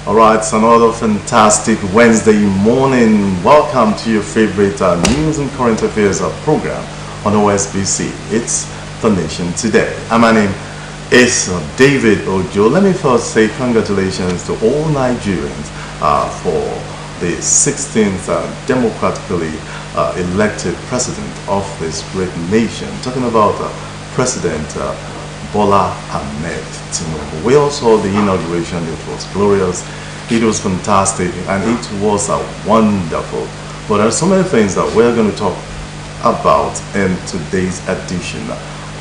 All right, it's another fantastic Wednesday morning. Welcome to your favorite news and current affairs program on Osbc. It's The Nation Today. And my name is David Ojo. Let me first say congratulations to all Nigerians for the 16th democratically elected president of this great nation. Talking about President Bola Ahmed Tinubu. We all saw the inauguration. It was glorious. It was fantastic, and it was wonderful. But there are so many things that we're going to talk about in today's edition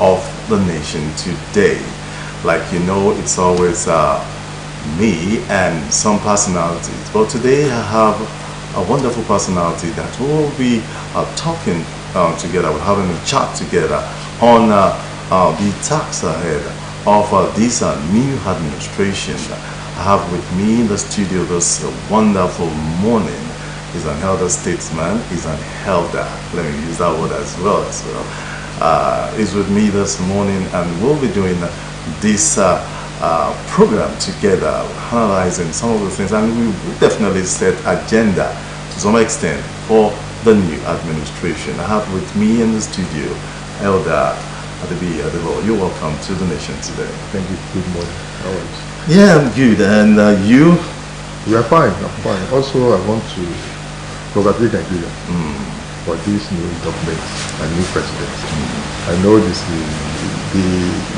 of The Nation Today. Like you know, it's always me and some personalities. But today I have a wonderful personality that will be talking together. We're having a chat together on the tax ahead of this new administration. I have with me in the studio this wonderful morning. He's an elder statesman. He's an elder. Let me use that word as well. He's with me this morning, and we'll be doing this program together, analyzing some of the things, and we will definitely set agenda to some extent for the new administration. I have with me in the studio Elder Adebi Adebo. You're welcome to The Nation Today. Thank you. Good morning. How are you? Yeah, I'm good. And you? We are fine. I'm fine. Also, I want to congratulate Nigeria for this new government and new president. I know this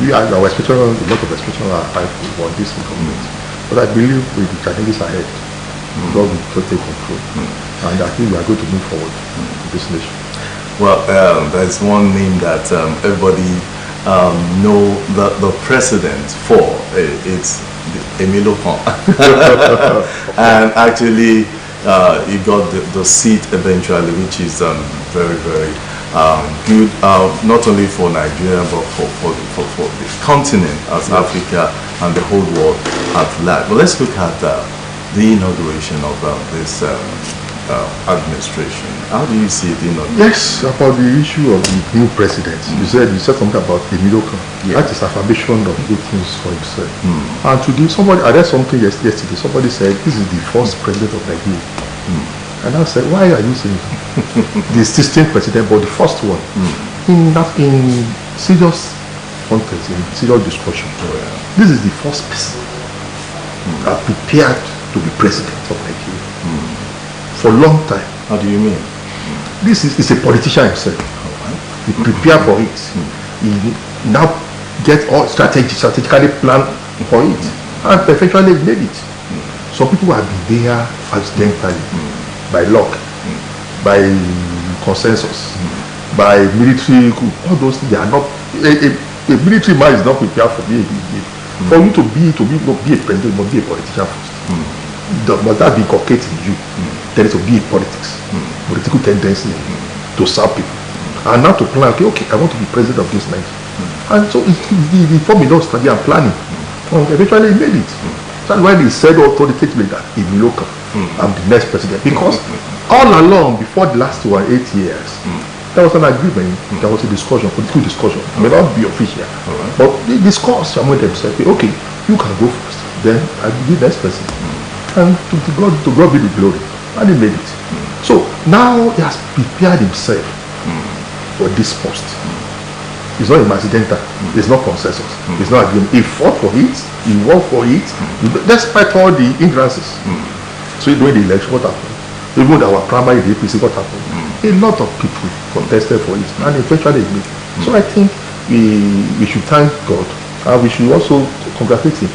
we are our expectation, a lot of expectations are high for this new government. But I believe with the challenges ahead, God will take control. And I think we are going to move forward in this nation. Well, there's one name that everybody know the president for. It's Emilio Khan. And actually he got the seat eventually, which is very, very good, not only for Nigeria but for the continent as Africa and the whole world at large. But let's look at the inauguration of this administration. How do you see the inauguration? Yes, about the issue of the new president. You said something about the Emilio Khan. Yeah. That is affirmation of good things for himself. And today, I read something yesterday. Somebody said this is the first president of Nigeria. And I said, why are you saying the 16th president, but the first one in serious context, in serious discussion? This is the first person that prepared to be president of Nigeria for a long time. How do you mean? This is a politician himself. He prepared for it. He now get all strategically planned for it, and eventually made it. Some people have been there accidentally, by luck, by consensus, by military coup. All those things, they are not. A military man is not prepared for being for you to be a president, you must be a politician first. Must that be inculcated in you? There is to be in politics, political tendency to serve people, and now to plan. Okay, I want to be president of this nation, and so he formed enough study and planning, and eventually he made it. That's why he said authoritatively that Emilio Khan, I'm the next president, because all along before the last 8 years, there was an agreement, there was a discussion, political discussion. It may not be official, but they discussed among themselves. Okay, you can go first, then I'll be the next president, and to God be the glory. And he made it. So now he has prepared himself for this post. It's not accidental. It's not consensus. It's not agreement. He fought for it. He worked for it, despite all the hindrances. So during the election, what happened? Even our primary APC, what happened? A lot of people contested for it, and eventually he made it. So I think we should thank God, and we should also congratulate him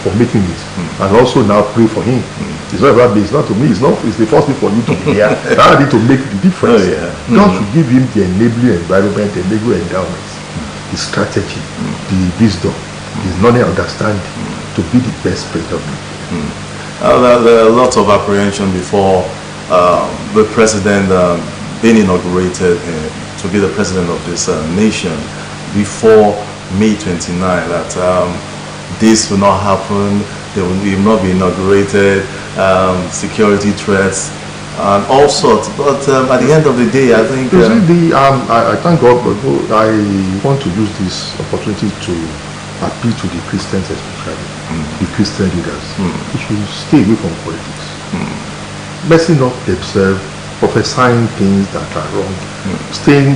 for making it, and also now pray for him. It's not about me, it's not to me, it's the first thing for you to be here. I need to make the difference. God should give him the enabling environment, the enabling endowment, the strategy, the wisdom, the knowledge and understanding to be the best president of Nigeria. There are lots of apprehension before the president being inaugurated to be the president of this nation before May 29, that this will not happen, they will not be inaugurated, security threats and all sorts. But at the end of the day, I think I thank God, but I want to use this opportunity to appeal to the Christians especially, the Christian leaders. They should stay away from politics. Messing up themselves, prophesying things that are wrong,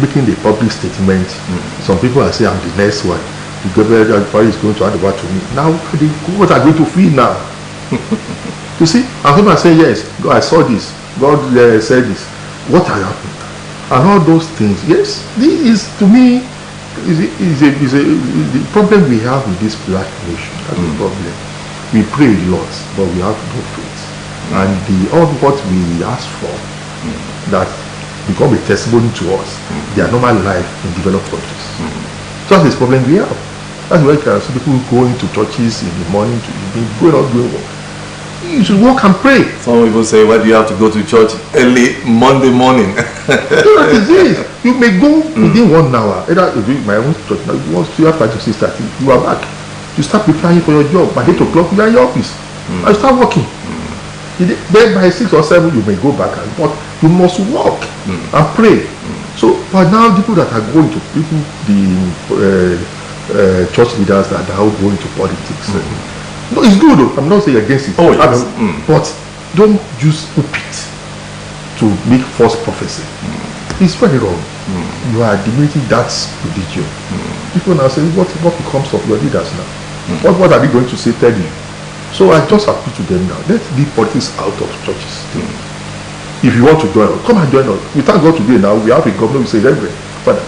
making the public statement. Some people are saying, I'm the next one. The government is going to hand over to me. Now, what are going to feel now? You see, and people are saying, yes, God, I saw this. God said this. What has happened? And all those things. Yes, this is, to me, the problem we have with this black nation. That's the problem. We pray a lot, but we have no faith. And all what we ask for, that become a testimony to us, their normal life in developed countries. That's the problem we have. That's why you can see people going to churches in the morning to evening, going out doing work. You should walk and pray. Some people say, why do you have to go to church early Monday morning? That is it. You may go within 1 hour. Either you do my own church. Now, once you have 5 to 6:30, you are back. You start preparing for your job. By 8 o'clock, you are in your office. And you start working. Then by 6 or 7, you may go back, but you must walk and pray. So, but now the people that are going to the church leaders that are going to politics. No, it's good though. I'm not saying against it. Oh, yes. But don't use pulpit to make false prophecy. It's very wrong. You are diminishing that religion. People now say, what becomes of your leaders now? What are they going to say, tell you? So I just appeal to them now. Let's leave politics out of churches. If you want to join us, come and join us. We thank God today now. We have a governor. We say, Reverend, Father,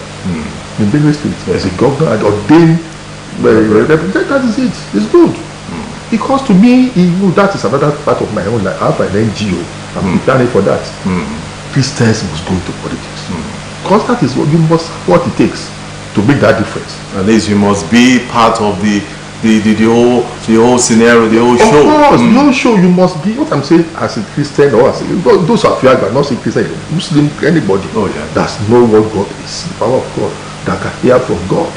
in Benue State, there's a governor and ordained representative. That is it. It's good. Because to me, that is another part of my own life. I have an NGO. I'm preparing for that. Christians must go into politics. Because that is what it takes to make that difference. At least you must be part of the whole scenario, the whole show. Of course, no show. You must be. What I'm saying, as a Christian or as those are fear God, not saying Christian, Muslim, anybody. Oh yeah. That's know what God is, the power of God that can hear from God.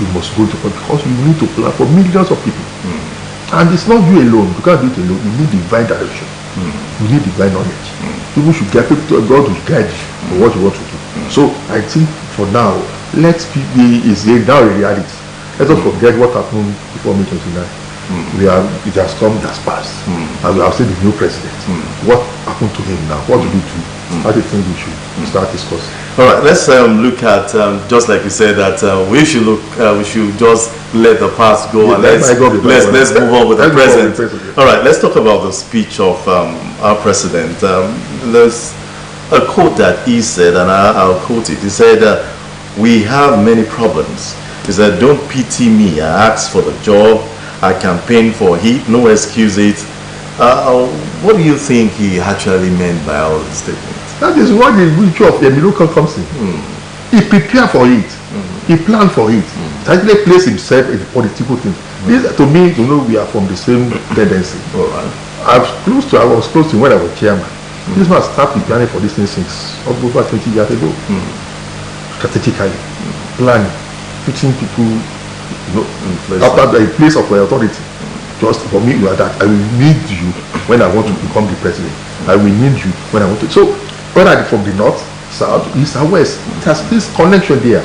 You must go to God because you need to plan for millions of people. And it's not you alone. You can't do it alone. You need divine direction. You need divine knowledge. People should get people to God to guide you for what you want to do. So I think for now, let's be now a reality. Let us forget what happened before May 29. It has come, it has passed. And we have seen the new president. What happened to him now? What do we do? I think we should start discussing. All right, let's look at just like you said that we should just let the past go and let's move on with the present. All right, let's talk about the speech of our president. There's a quote that he said, and I'll quote it. He said, "We have many problems." He said, "Don't pity me. I asked for the job. I campaigned for it. No excuses." What do you think he actually meant by all these statements? That is what the ritual of the miracle comes in. He prepared for it. He planned for it. He actually placed himself in the political thing. This, to me, we are from the same tendency. All right. I was close to him when I was chairman. This man started preparing for these things since over 20 years ago. Strategically, planning, putting people after a place of authority. Just for me, you are that. I will need you when I want to become the president. I will need you when I want to. So, whether from the north, south, east, and west, it has this connection there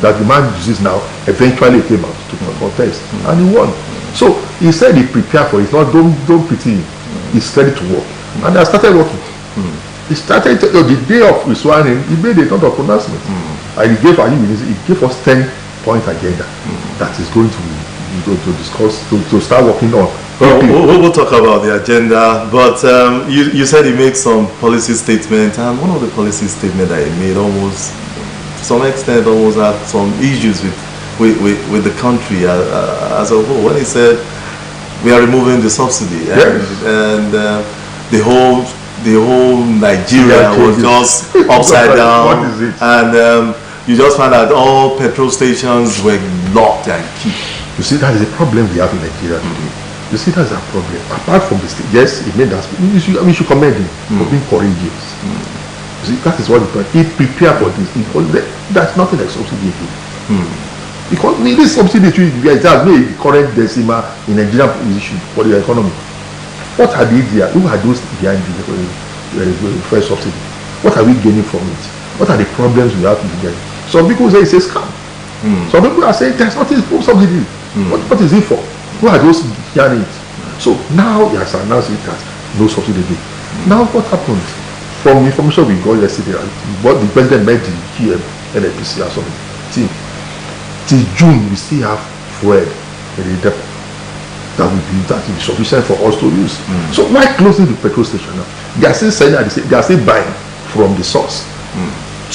that the man uses now. Eventually, came out to contest, and he won. So he said he prepared for it. Not don't pity him. He's ready to work, and I started working. He started the day of his swearing. He made a lot of pronouncement, and he gave us 10-point agenda that is going to discuss to start working on. We'll talk about the agenda, but you said he made some policy statement, and one of the policy statements that he made almost, to some extent, almost had some issues with the country as a whole. When he said we are removing the subsidy, and the whole Nigeria was just upside down. What is it? And you just found out all petrol stations were locked and key. You see, that is a problem we have in Nigeria today. You see, that's a problem. Apart from this, yes, he made that. We should commend him for being courageous. You see, that is what he prepared for this. That's nothing like subsidy. Because this subsidy it has made the current decimal in Nigerian position for the economy. What are they there? Who are those behind the first subsidy? What are we gaining from it? What are the problems we have to get? Some people say it's a scam. Some people are saying there's nothing subsidy. What is it for? Who are those hearing it? So now he has announced it that no subsidy again. Now what happened? From information we got yesterday, what the president met the GM, NFPC or something. Till June we still have fuel in the depot that will be sufficient for us to use. So why closing the petrol station now? They are still selling at the same, they are still buying from the source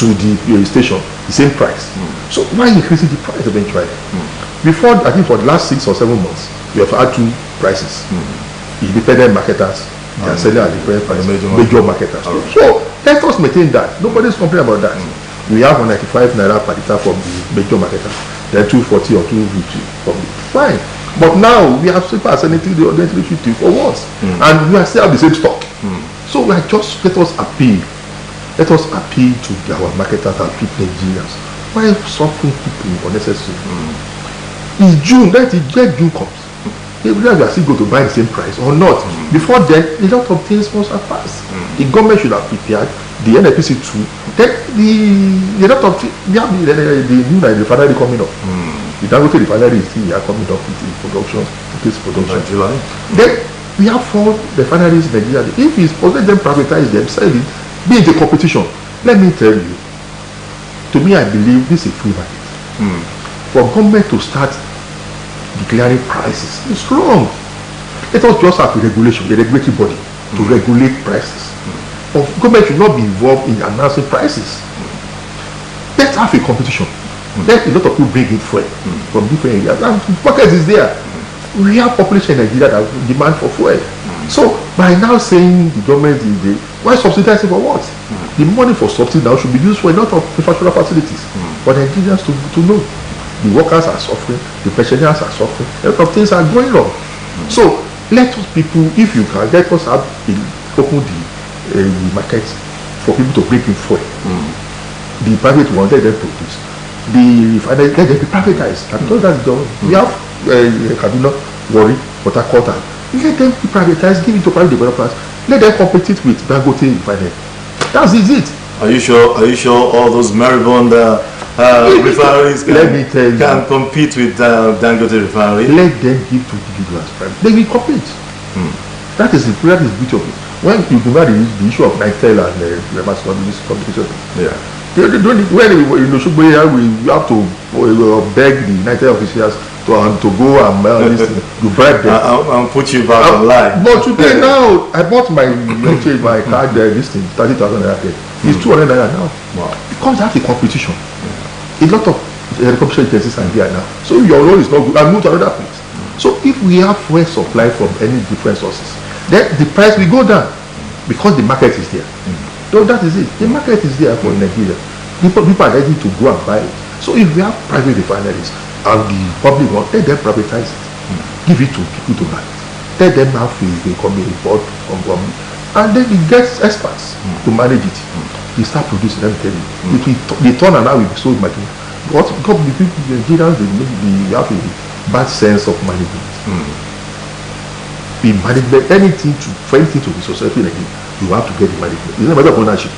to the station the same price. So why increasing the price eventually? Before, I think for the last 6 or 7 months, we have had 2 prices. Independent marketers, they are selling at different prices. Major marketers. So let us maintain that. Nobody is complaining about that. We have 195 naira per liter from the major marketers, then 240 or 250 from the fine. But now we have so far selling 350 for what? And we are still have the same stock. So we are just let us appeal to our marketers and people Nigerians. Why suffering people unnecessarily? It's June, let June comes. If we are still going to buy the same price or not, before then, a lot of things must have passed. The government should have prepared, the NFPC too. Then the lot of we have the new refinery coming up. The Dangote refinery is still coming up with the production, July. Then we have 4 refineries in Nigeria. If it's possible, let them privatize them, sell it, be in the competition. Let me tell you, to me, I believe this is a free market. For government to start declaring prices, it's wrong. Let us just have a regulation, a regulatory body to regulate prices. But government should not be involved in announcing prices. Let's have a competition. Let a lot of people bring in fuel from different areas. And the market is there. We have population in Nigeria that demand for fuel. So by now saying the government is why subsidizing for what? The money for subsidy now should be used for a lot of infrastructural facilities for Nigerians to know. The workers are suffering, the pensioners are suffering, a lot of things are going wrong. So let us people, if you can, let us have open the market for people to bring in fuel. The private one, let them produce. The refinery, let them be privatized. And that's done. We have Kaduna, Warri, Port Harcourt, let them be privatized, give it to private developers, let them compete with Dangote refinery. That's it. Are you sure all those moribund refineries can compete with Dangote refinery? Let them give to individuals private. They will compete. That is the beauty of it. When you do not the issue of Nitel and mass competition, when in Osbc we have to beg the Nitel officials to go and to bribe them and put you back online. But today now, I bought my card this thing 30,000 naira. It's 200 naira now. Wow. Because that's a competition. A lot of competition agencies are here now. So your role is not good. I move to another place. So if we have fuel supply from any different sources, then the price will go down because the market is there. So that is it. The market is there for Nigeria. People are ready to go and buy it. So if we have private refineries and the public one, let them privatize it. Give it to people to buy it. Let them have a board from government. And then it gets experts to manage it. They start producing, let me tell you. The turn and now will be so imagine. But because the people, the Nigerians, they have a bad sense of management. The management, for anything to be successful again, you have to get the management. It's not a matter of ownership.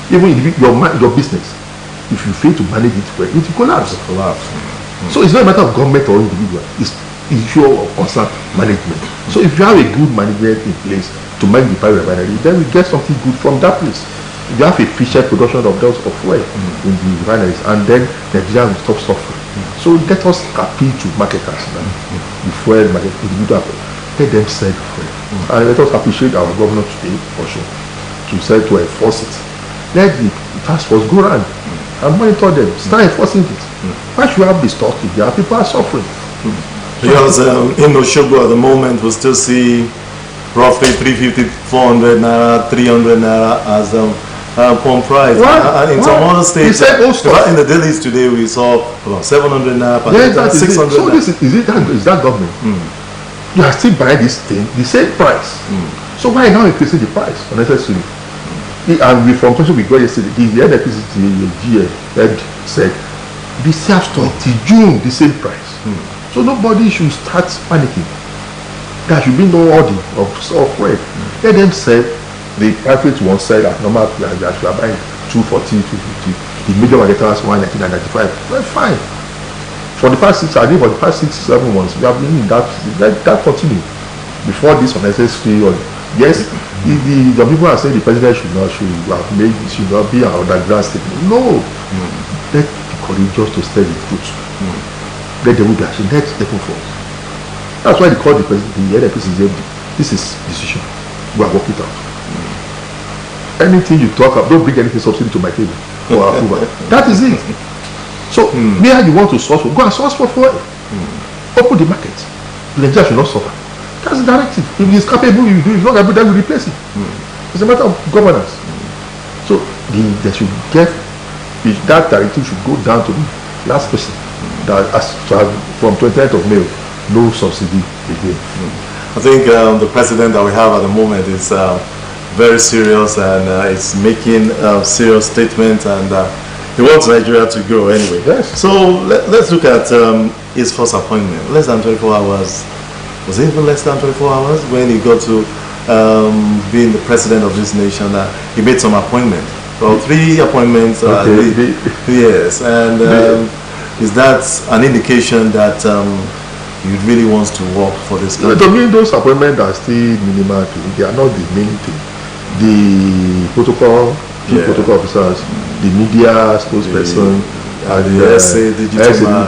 Even your business, if you fail to manage it well, it will collapse. So it's not a matter of government or individual. It's issue of concern management. So if you have a good management in place to manage the private refinery, then we get something good from that place. If you have efficient production of those of fuel in the refineries, and then Nigeria will stop suffering. So let us appeal to marketers now. The fuel market, individual, let them sell fuel. And let us appreciate our governor today also to enforce it. Let the task force go around and monitor them, start enforcing it. Why should we have the stock if there are people are suffering? Because in Osbc at the moment we still see roughly 350, 400 naira, 300 naira as pump price. And in some other states, in the dailies today we saw about 700 naira per liter, 600 So is that government? You are still buying this thing, the same price. So why now increasing the price unnecessarily? And from question we got yesterday, the NFPC GM said the self stock till June the same price. So nobody should start panicking. There should be no order of software. Let them sell the private one sell at normal price that you are buying 240, 250. The major market has 119.95. Well, fine. For the past 7 months, we have been in that. Let that continue. Before this unnecessary, or yes, the people are saying the president should not be an underground statement. No, let the courageous to tell the truth. Let them be actually let them forth. That's why they call the president, the NFPC. This is decision. We are working it out. Anything you talk about, don't bring anything subsidy to my table for approval. That is it. So where you want to source for, go and source for it. Open the market. Nigeria should not suffer. That's the directive. If he is capable, you do. If not capable, then we replace it. It's a matter of governance. So they should get that directive should go down to the last person. That as from 29th of May, no subsidy again. I think the president that we have at the moment is very serious, and it's making serious statements, and he wants Nigeria to grow anyway. Yes. So let's look at his first appointment. Less than 24 hours. Was it even less than 24 hours when he got to being the president of this nation? He made some appointments. Well, 3 appointments. Yes, and is that an indication that he really wants to work for this country? To me, those appointments are still minimal. They are not the main thing. The protocol, chief protocol officers, the media spokesperson, and the digital.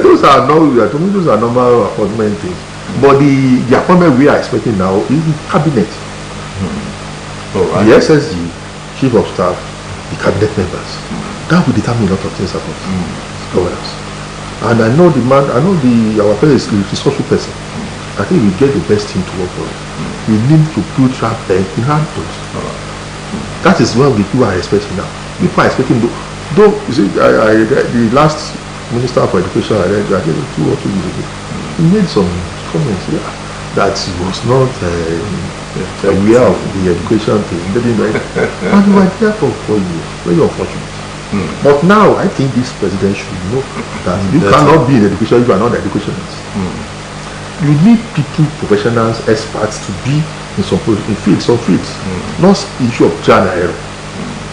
Those are not. To me, those are normal appointment things. But the appointment we are expecting now is the cabinet. Right. The SSG, chief of staff, the cabinet members. That will determine a lot of things about governance. And I know our president is a resourceful person. I think we get the best team to work for it. We need to put trap in hand tools. That is what the people are expecting now. People are expecting, though you see, the last Minister for Education I read 2 or 3 years ago, he made some comments that he was not aware of the education thing. And we were there for 4 years. Very unfortunate. But now I think this president should know that you cannot be in education if you are not an educationist. You need people, professionals, experts to be in some fields, not issue of trial and error.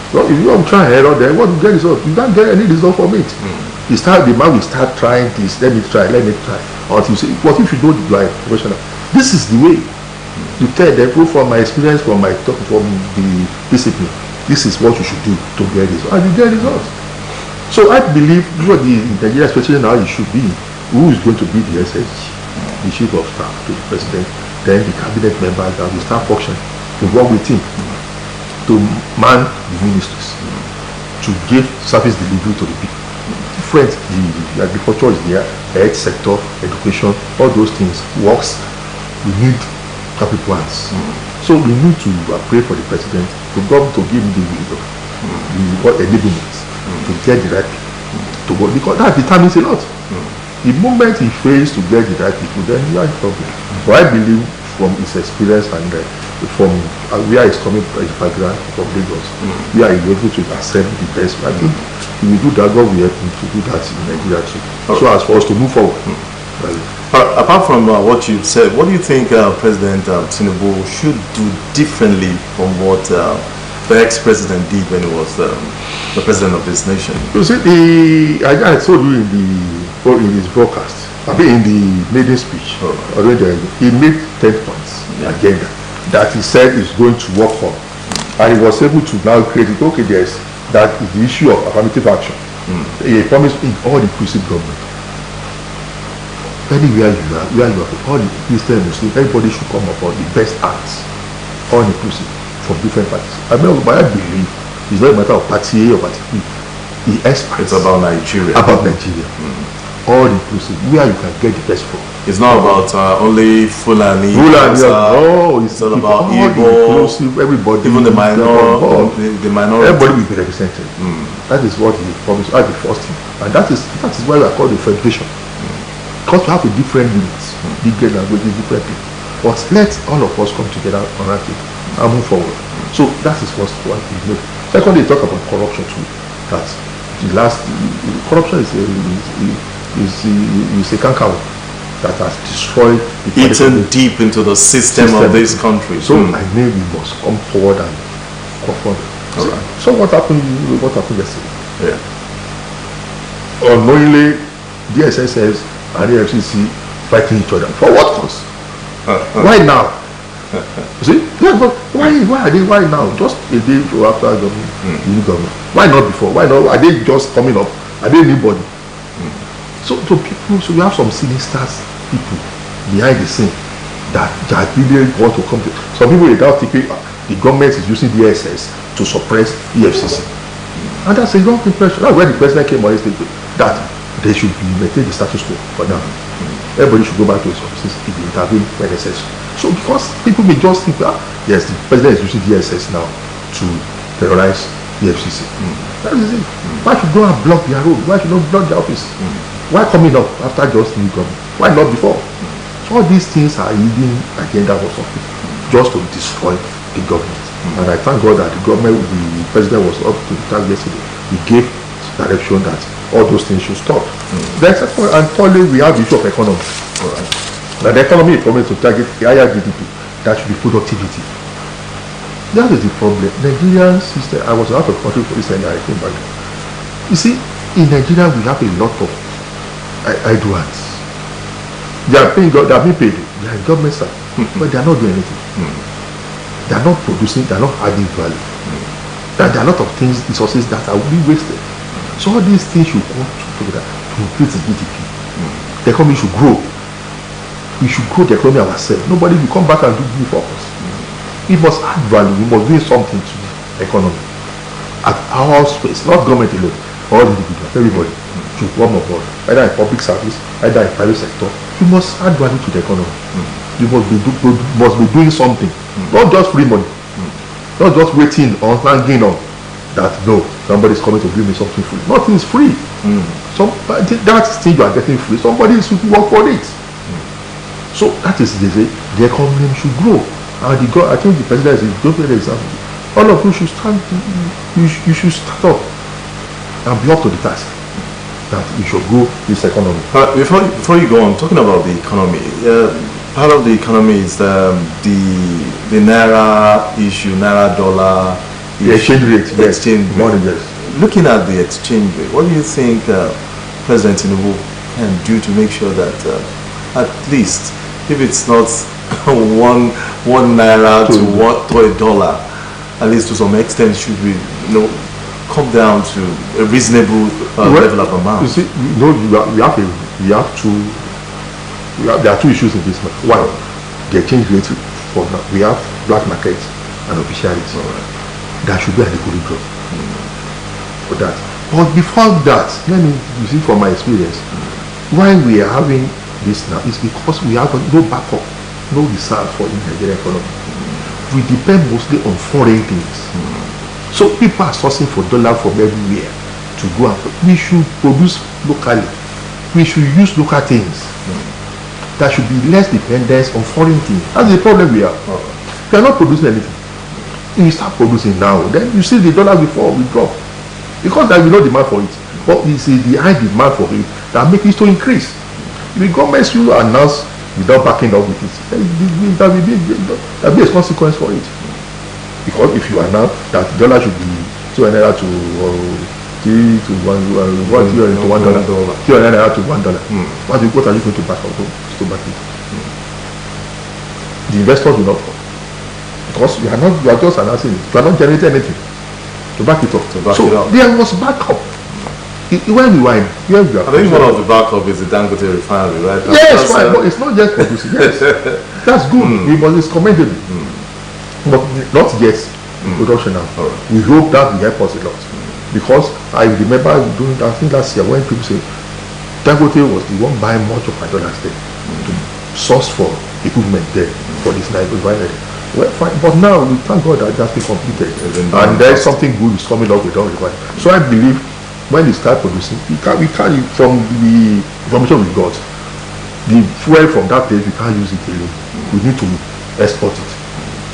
So if you have trial and error, then what you get result? You can't get any result from it. The man will start trying this. Let me try. Until you say, what if you don't do like professional? This is the way. You tell them, from my experience, from the discipline, this is what you should do to get results. And you get results. So I believe what the Nigeria, especially now, it should be who is going to be the SSG, the chief of staff to the president, then the cabinet members that will start functioning to work with him to man the ministries, to give service delivery to the people. Different, the agriculture is there, health sector, education, all those things works. We need capital hands. So we need to pray for the president to give him the wisdom, the enablement to get the right people to work, because that determines a lot. The moment he fails to get the right people, then he has a problem. But I believe from his experience and from where he's coming from Lagos, we are able to accept the best. I think if we do that, God will help him to do that in Nigeria too. So as for us to move forward. Apart from what you've said, what do you think President Tinubu should do differently from what the ex-president did when he was the president of this nation? You see, I told you in his broadcast, in the maiden speech, he made 10 points agenda that he said is going to work on, and he was able to now create it. Okay, there's that is the issue of affirmative action. He promised in all inclusive government. Anywhere you are, all the Christian, Muslim, everybody should come up on the best acts, all inclusive, from different parties. I believe it's not a matter of party A or party B. The experts. It's about Nigeria. All inclusive, where you can get the best from. It's not about only Fulani. It's all about Igbo, everybody, even the minority. Everybody will be represented. That is what he promised at the first thing, and that is why we are called the federation. Because we have a different units, different languages, different people. But let all of us come together on that thing and move forward. So that is what we make. Secondly, talk about corruption too. That the last corruption is a canker that has destroyed the eaten deep into the system of this country. So I mean, we must come forward and confront it. Right. So what happened yesterday? Unknowingly, DSSS and the FCC fighting each other. For what cause? Why now? You see? Yeah, but why are they, why now? Just a day after the new government. Why not before? Why not? Are they just coming up? Are they anybody? So people, so we have some sinister people behind the scene that really want to come to. Some people without thinking the government is using the DSS to suppress the FCC. And that's a wrong impression. That's where the president came on his statement that they should maintain the status quo for now. Everybody should go back to his offices if they intervene when necessary. So because people may just think, yes, the president is using the DSS now to terrorize the FCC. That is it. Why should go and block their road? Why should not block their office? Why coming up after just new government? Why not before? So all these things are hidden agenda for some people, just to destroy the government. And I thank God that the government, the president was up to the task yesterday. He gave direction that all those things should stop. Then and thirdly, we have the issue of economy. Now the economy is promised to target the higher GDP. That should be productivity. That is the problem. Nigerian system, I was out of country for this and I came back. You see, in Nigeria we have a lot of idle hands. They are being paid. They are government staff, but they are not doing anything. They are not producing, they are not adding value. There are a lot of things, resources that are being wasted. So all these things should come together to increase the GDP. The economy should grow. We should grow the economy ourselves. Nobody will come back and do it for us. We must add value. We must do something to the economy. At our space, not government alone, all individuals, everybody should come on board. Either in public service, either in private sector. We must add value to the economy. We must be doing something. Not just free money. Not just waiting or hanging on that no, somebody is coming to give me something free. Nothing is free. That thing you are getting free, somebody should work for it. So that is the economy should grow. And I think the president is a good example. All of you should stand. You should start up and be up to the task that we should grow this economy. Before you go on, talking about the economy, part of the economy is the naira issue, naira dollar. The exchange rate. Yes. Exchange rate. Yes. Looking at the exchange rate, what do you think President Tinubu can do to make sure that at least, if it's not one naira to a dollar, at least to some extent, should we come down to a reasonable level of amount? You see, there are two issues in this matter. One, the exchange rate for now. We have black market and officiality. That should be at the equilibrium for that. But before that, let me, you see, from my experience, why we are having this now is because we have no backup, no reserve for the Nigerian economy. We depend mostly on foreign things. So people are sourcing for dollar from everywhere to go and we should produce locally. We should use local things. There should be less dependence on foreign things. That's the problem we have. We are not producing anything. If you start producing now, then you see the dollar before we drop. Because there will be no demand for it. But it's the high demand for it that makes it to increase. If the government should announce without backing up with it, there will be a consequence for it. Because if you announce that dollar should be 200 naira to $3 to $1, $200 naira to $1, what are you going to back up to back it? The investors will not come. Because you are just announcing it. You are not generating anything to back it up. There was backup. When we were in, I think one of the backup is the Dangote refinery, right? Yes, fine, but it's not just producing. Yes, that's good. It's commendable, but not yet in production now. We hope that will help us a lot, because I remember doing that thing last year when people say Dangote was the one buying much of my dollars there to source for equipment there for this refinery. Well, fine, but now we thank God that that's been completed, and there's something good is coming up with all required. So I believe when they start producing, we can from the information we got, the fuel from that place we can't use it alone. We need to export it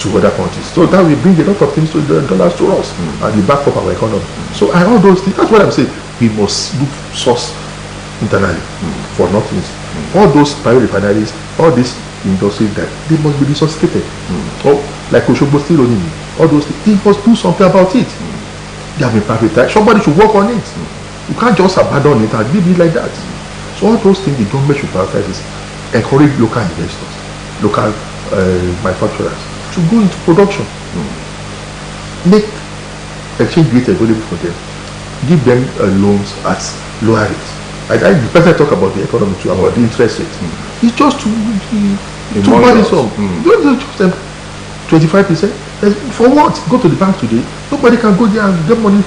to other countries. So that will bring a lot of things to the dollars to us and the back of our economy. So all those things, that's what I'm saying. We must look source internally for nothing. All those private refineries, all these industries that they must be resuscitated. Or like Osbc still only, all those things, they must do something about it. They have been privatized. Somebody should work on it. You can't just abandon it and leave it like that. So all those things the government should prioritize is encourage local investors, local manufacturers to go into production. Make exchange rate available for them. Give them loans at lower rates. The person talk about the economy too, about the interest rate. It's just to buy some. Just 25%. For what? Go to the bank today. Nobody can go there and get money.